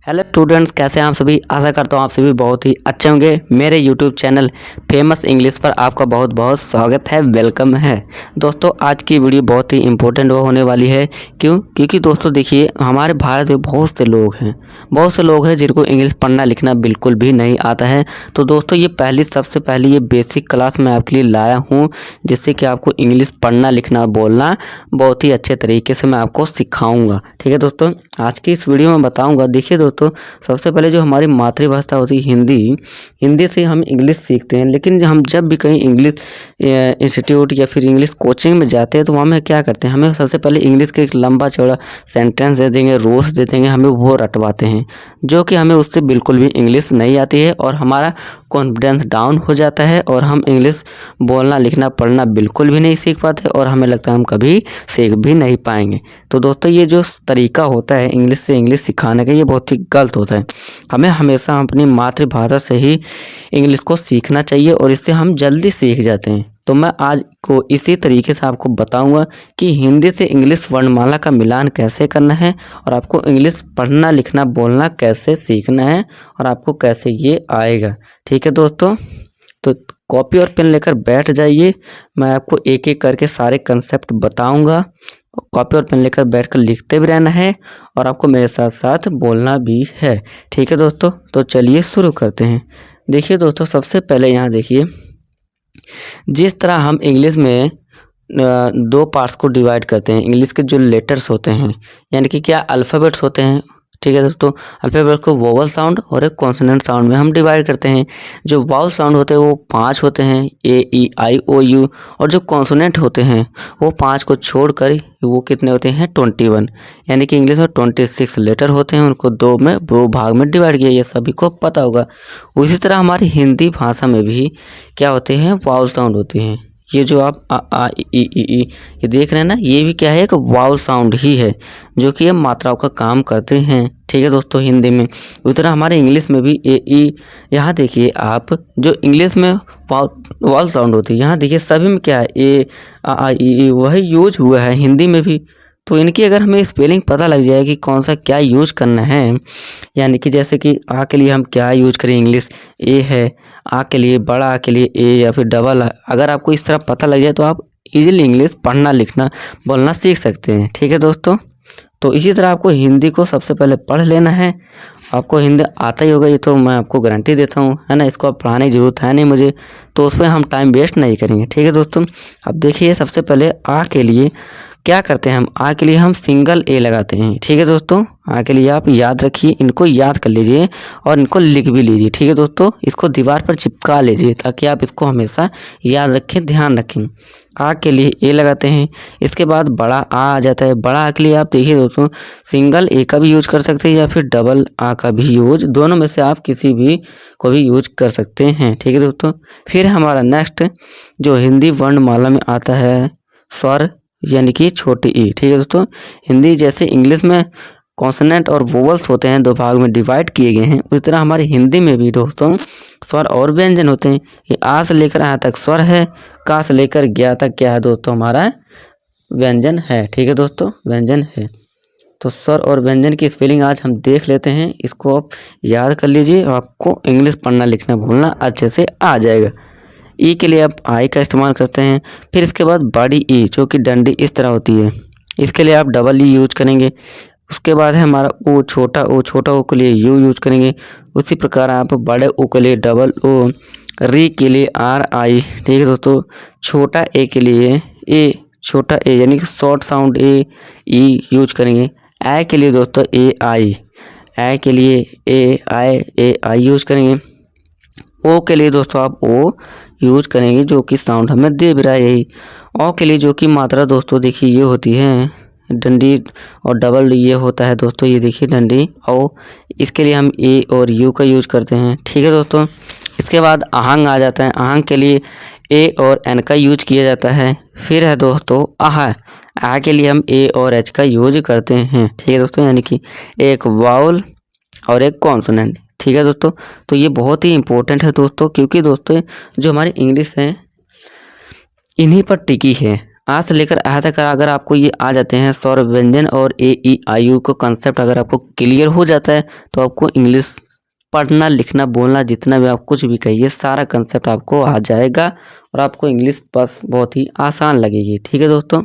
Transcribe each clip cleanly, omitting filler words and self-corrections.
Hello students, कैसे हैं आप सभी। आशा करता हूँ आप सभी बहुत ही अच्छे होंगे। मेरे यूट्यूब चैनल फेमस इंग्लिश पर आपका बहुत बहुत स्वागत है, वेलकम है। दोस्तों आज की वीडियो बहुत ही इम्पोर्टेंट होने वाली है। क्योंकि दोस्तों देखिए, हमारे भारत में बहुत से लोग हैं जिनको इंग्लिश पढ़ना लिखना बिल्कुल भी नहीं आता है। तो दोस्तों ये सबसे पहली ये बेसिक क्लास मैं आपके लिए लाया हूँ, जिससे कि आपको इंग्लिश पढ़ना लिखना बोलना बहुत ही अच्छे तरीके से मैं आपको सिखाऊँगा। ठीक है दोस्तों, आज की इस वीडियो में बताऊँगा। देखिए दोस्तों, सबसे पहले जो हमारी मातृभाषा होती है हिंदी से हम इंग्लिश सीखते हैं। लेकिन हम जब भी कहीं इंग्लिश इंस्टीट्यूट या फिर इंग्लिश कोचिंग में जाते हैं तो वहाँ हमें क्या करते हैं, हमें सबसे पहले इंग्लिश का एक लंबा चौड़ा सेंटेंस दे देंगे, रूल्स दे देंगे, हमें वो रटवाते हैं, जो कि हमें उससे बिल्कुल भी इंग्लिश नहीं आती है और हमारा कॉन्फिडेंस डाउन हो जाता है और हम इंग्लिश बोलना लिखना पढ़ना बिल्कुल भी नहीं सीख पाते और हमें लगता है हम कभी सीख भी नहीं पाएंगे। तो दोस्तों ये जो तरीका होता है इंग्लिश से इंग्लिश सिखाने का, ये बहुत ही गलत होता है। हमें हमेशा अपनी मातृभाषा से ही इंग्लिश को सीखना चाहिए और इससे हम जल्दी सीख जाते हैं। तो मैं आज को इसी तरीके से आपको बताऊंगा कि हिंदी से इंग्लिश वर्णमाला का मिलान कैसे करना है और आपको इंग्लिश पढ़ना लिखना बोलना कैसे सीखना है और आपको कैसे ये आएगा। ठीक है दोस्तों, तो कॉपी और पेन लेकर बैठ जाइए। मैं आपको एक एक करके सारे कंसेप्ट बताऊंगा। कॉपी और पेन लेकर बैठकर लिखते भी रहना है और आपको मेरे साथ साथ बोलना भी है। ठीक है दोस्तों, तो चलिए शुरू करते हैं। देखिए दोस्तों, सबसे पहले यहाँ देखिए, जिस तरह हम इंग्लिश में दो पार्ट्स को डिवाइड करते हैं। इंग्लिश के जो लेटर्स होते हैं, यानी कि क्या अल्फ़ाबेट्स होते हैं। ठीक है दोस्तों, अल्फ़ाबेट को वोवल साउंड और एक कॉन्सोनेंट साउंड में हम डिवाइड करते हैं। जो वावल साउंड होते हैं वो 5 होते हैं, ए ई आई ओ यू, और जो कॉन्सोनेंट होते हैं वो 5 को छोड़कर वो कितने होते हैं, 21। यानी कि इंग्लिश में 26 लेटर होते हैं, उनको दो भाग में डिवाइड किया, ये सभी को पता होगा। उसी तरह हमारी हिंदी भाषा में भी क्या होते हैं, वावल साउंड होते हैं। ये जो आप आ ई ये देख रहे हैं ना, ये भी क्या है, एक वावल साउंड ही है, जो कि ये मात्राओं का काम करते हैं। ठीक है दोस्तों, हिंदी में उसी तरह हमारे इंग्लिश में भी ए ई, यहाँ देखिए आप, जो इंग्लिश में वावल साउंड होती है, यहाँ देखिए सभी में क्या है, ए आ ई वही यूज हुआ है हिंदी में भी। तो इनकी अगर हमें स्पेलिंग पता लग जाए कि कौन सा क्या यूज करना है, यानी कि जैसे कि आ के लिए हम क्या यूज करें, इंग्लिश ए है, आ के लिए बड़ा, आ के लिए ए या फिर डबल आ, अगर आपको इस तरह पता लग जाए तो आप इजीली इंग्लिश पढ़ना लिखना बोलना सीख सकते हैं। ठीक है दोस्तों, तो इसी तरह आपको हिंदी को सबसे पहले पढ़ लेना है। आपको हिंदी आता ही होगा, ये तो मैं आपको गारंटी देता हूँ, है ना। इसको आप पढ़ाने की ज़रूरत है नहीं मुझे, तो उस पर हम टाइम वेस्ट नहीं करेंगे। ठीक है दोस्तों, अब देखिए सबसे पहले आ के लिए क्या करते हैं, हम आ के लिए हम सिंगल ए लगाते हैं। ठीक है दोस्तों, आ के लिए आप याद रखिए, इनको याद कर लीजिए और इनको लिख भी लीजिए। ठीक है दोस्तों, इसको दीवार पर चिपका लीजिए ताकि आप इसको हमेशा याद रखें, ध्यान रखें। आ के लिए ए लगाते हैं, इसके बाद बड़ा आ जाता है। बड़ा आ के लिए आप देखिए दोस्तों, सिंगल ए का भी यूज कर सकते हैं या फिर डबल आ का भी यूज, दोनों में से आप किसी भी को भी यूज कर सकते हैं। ठीक है दोस्तों, फिर हमारा नेक्स्ट जो हिंदी वर्णमाला में आता है स्वर, यानी कि छोटी ई। ठीक है दोस्तों, हिंदी जैसे इंग्लिश में कॉन्सोनेंट और वोवल्स होते हैं, दो भाग में डिवाइड किए गए हैं, उसी तरह हमारी हिंदी में भी दोस्तों स्वर और व्यंजन होते हैं। ये आ से लेकर आ तक स्वर है, का से लेकर ज्ञा तक क्या है दोस्तों, हमारा व्यंजन है। ठीक है दोस्तों, व्यंजन है। तो स्वर और व्यंजन की स्पेलिंग आज हम देख लेते हैं, इसको आप याद कर लीजिए, आपको इंग्लिश पढ़ना लिखना बोलना अच्छे से आ जाएगा। ई के लिए आप आई का इस्तेमाल करते हैं। फिर इसके बाद बड़ी ई, जो कि डंडी इस तरह होती है, इसके लिए आप डबल ई यूज करेंगे। उसके बाद है हमारा ओ, छोटा ओ के लिए यू यूज करेंगे। उसी प्रकार आप बड़े ओ के लिए डबल ओ, री के लिए आर आई। ठीक है दोस्तों, छोटा ए के लिए ए, छोटा ए यानी कि शॉर्ट साउंड ए ई यूज करेंगे। ए के लिए दोस्तों ए आई, ए के लिए ए आई यूज करेंगे। ओ के लिए दोस्तों आप ओ यूज करेंगे, जो कि साउंड हमें दे भी रहा है यही। ओ के लिए जो कि मात्रा दोस्तों देखिए ये होती है डंडी और डबल ये होता है दोस्तों, ये देखिए डंडी ओ, इसके लिए हम ए और यू का यूज करते हैं। ठीक है दोस्तों, इसके बाद आहंग आ जाता है। आहंग के लिए ए और एन का यूज किया जाता है। फिर है दोस्तों आह, आ के लिए हम ए और एच का यूज करते हैं। ठीक है दोस्तों, यानी कि एक वाउल और एक कॉन्सोनेंट। ठीक है दोस्तों, तो ये बहुत ही इम्पोर्टेंट है दोस्तों, क्योंकि दोस्तों जो हमारी इंग्लिश है इन्हीं पर टिकी है। आज से लेकर आ तक अगर आपको ये आ जाते हैं स्वर व्यंजन और AEIU को कंसेप्ट अगर आपको क्लियर हो जाता है तो आपको इंग्लिश पढ़ना लिखना बोलना जितना भी आप कुछ भी कहिए सारा कंसेप्ट आपको आ जाएगा और आपको इंग्लिश बस बहुत ही आसान लगेगी। ठीक है दोस्तों,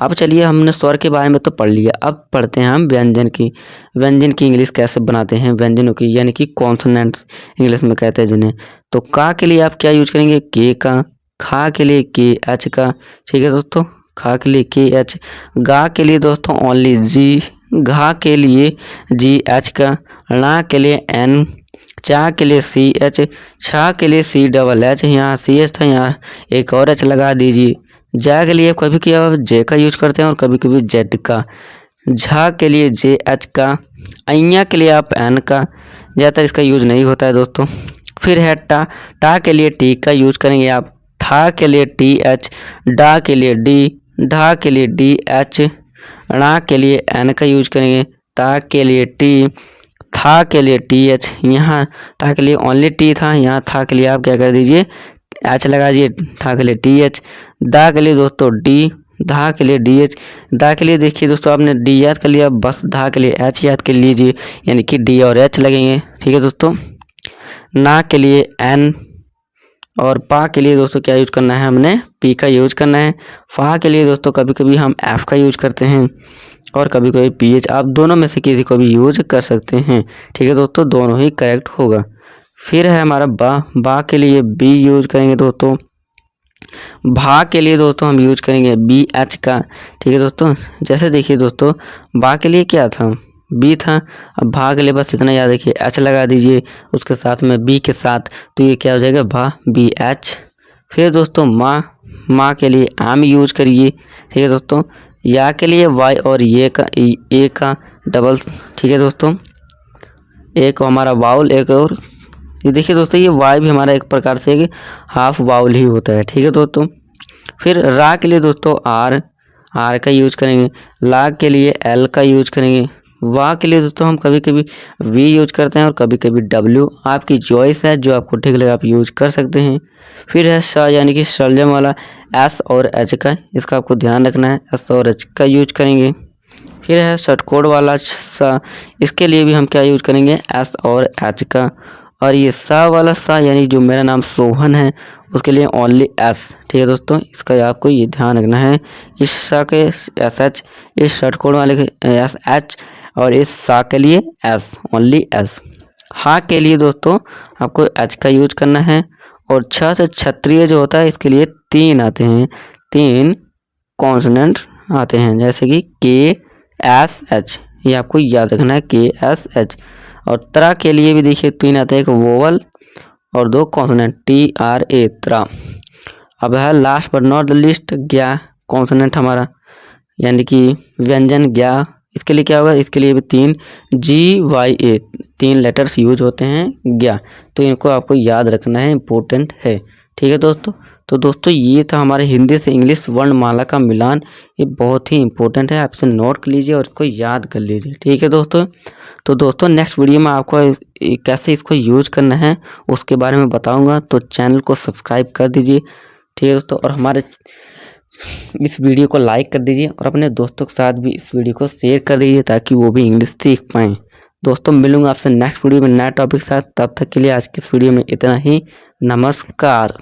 अब चलिए हमने स्वर के बारे में तो पढ़ लिया, अब पढ़ते हैं हम व्यंजन की इंग्लिश कैसे बनाते हैं व्यंजनों की, यानी कि कॉन्सोनेंट्स इंग्लिश में कहते हैं जिन्हें। तो का के लिए आप क्या यूज करेंगे, के का, खा के लिए के एच का। ठीक है दोस्तों, खा के लिए के एच, गा के लिए दोस्तों ओनली जी, घा के लिए जी एच का, णा के लिए एन, चा के लिए सी एच, छा के लिए सी डबल एच, यहाँ सी एच था यहाँ एक और एच लगा दीजिए। जा के लिए कभी कभी जे का यूज करते हैं और कभी कभी जेड का, झा के लिए जे एच का, अइया के लिए आप एन का, ज़्यादातर इसका यूज नहीं होता है दोस्तों। फिर है टा के लिए टी का यूज करेंगे आप, ठा के लिए टी एच, डा के लिए डी, ढा के लिए डी एच, णा के लिए एन का यूज करेंगे, ता के लिए टी, था के लिए टी एच, यहाँ था के लिए ओनली टी था, यहाँ था के लिए आप क्या कर दीजिए एच लगा दीजिए, था के लिए टी एच, दा के लिए दोस्तों डी, धा के लिए डी एच, दा के लिए देखिए दोस्तों आपने डी याद कर लिया, बस धा के लिए एच याद कर लीजिए, यानी कि डी और एच लगेंगे। ठीक है दोस्तों, ना के लिए एन, और पा के लिए दोस्तों क्या यूज करना है, हमने पी का यूज करना है। फा के लिए दोस्तों कभी कभी हम एफ का यूज करते हैं और कभी कभी पी एच, आप दोनों में से किसी को भी यूज कर सकते हैं। ठीक है दोस्तों, दोनों ही करेक्ट होगा। फिर है हमारा बा के लिए बी यूज करेंगे दोस्तों, भा के लिए दोस्तों हम यूज करेंगे बी एच का। ठीक है दोस्तों, जैसे देखिए दोस्तों बा के लिए क्या था, बी था, अब भा के लिए बस इतना याद रखिए एच लगा दीजिए उसके साथ में बी के साथ, तो ये क्या हो जाएगा भा बी एच। फिर दोस्तों माँ के लिए एम यूज करिए। ठीक है दोस्तों, या के लिए वाई और ए का डबल। ठीक है दोस्तों, एक हमारा वाउल एक और ये देखिए दोस्तों, ये वाई भी हमारा एक प्रकार से एक हाफ वाउल ही होता है। ठीक है दोस्तों, फिर रा के लिए दोस्तों आर का यूज करेंगे, ला के लिए एल का यूज करेंगे, वाह के लिए दोस्तों हम कभी कभी वी यूज करते हैं और कभी कभी डब्ल्यू, आपकी चॉइस है जो आपको ठीक लगे आप यूज कर सकते हैं। फिर है स यानी कि सलजम वाला एस और एच का, इसका आपको ध्यान रखना है, एस और एच का यूज करेंगे। फिर है षटकोण वाला सा, इसके लिए भी हम क्या यूज करेंगे एस और एच का। और ये सा वाला सा यानी जो मेरा नाम सोहन है उसके लिए ओनली एस। ठीक है दोस्तों, इसका आपको ये ध्यान रखना है, इस सा के एस एच, इस षटकोण वाले के एस एच, और इस सा के लिए एस ओनली एस। हा के लिए दोस्तों आपको एच का यूज करना है। और छ से क्षत्रिय जो होता है इसके लिए 3 आते हैं, 3 कॉन्सोनेंट आते हैं, जैसे कि के एस एच, ये आपको याद रखना है के एस एच। और त्रा के लिए भी देखिए 3 आते हैं, एक वोवल और 2 कॉन्सोनेंट टी आर ए त्रा। अब है last but not the list ग्या कॉन्सोनेंट हमारा, यानी कि व्यंजन ग्या, इसके लिए क्या होगा, इसके लिए भी 3 GYA 3 लेटर्स यूज होते हैं ग्या, तो इनको आपको याद रखना है, इम्पोर्टेंट है। ठीक है दोस्तों, तो दोस्तों ये था हमारे हिंदी से इंग्लिश वर्णमाला का मिलान, ये बहुत ही इम्पोर्टेंट है, आपसे नोट कर लीजिए और इसको याद कर लीजिए। ठीक है दोस्तों, तो दोस्तों नेक्स्ट वीडियो में आपको कैसे इसको यूज करना है उसके बारे में बताऊंगा, तो चैनल को सब्सक्राइब कर दीजिए। ठीक है दोस्तों, और हमारे इस वीडियो को लाइक कर दीजिए और अपने दोस्तों के साथ भी इस वीडियो को शेयर कर दीजिए ताकि वो भी इंग्लिश सीख पाएँ। दोस्तों मिलूंगा आपसे नेक्स्ट वीडियो में नया टॉपिक के साथ, तब तक के लिए आज की इस वीडियो में इतना ही। नमस्कार।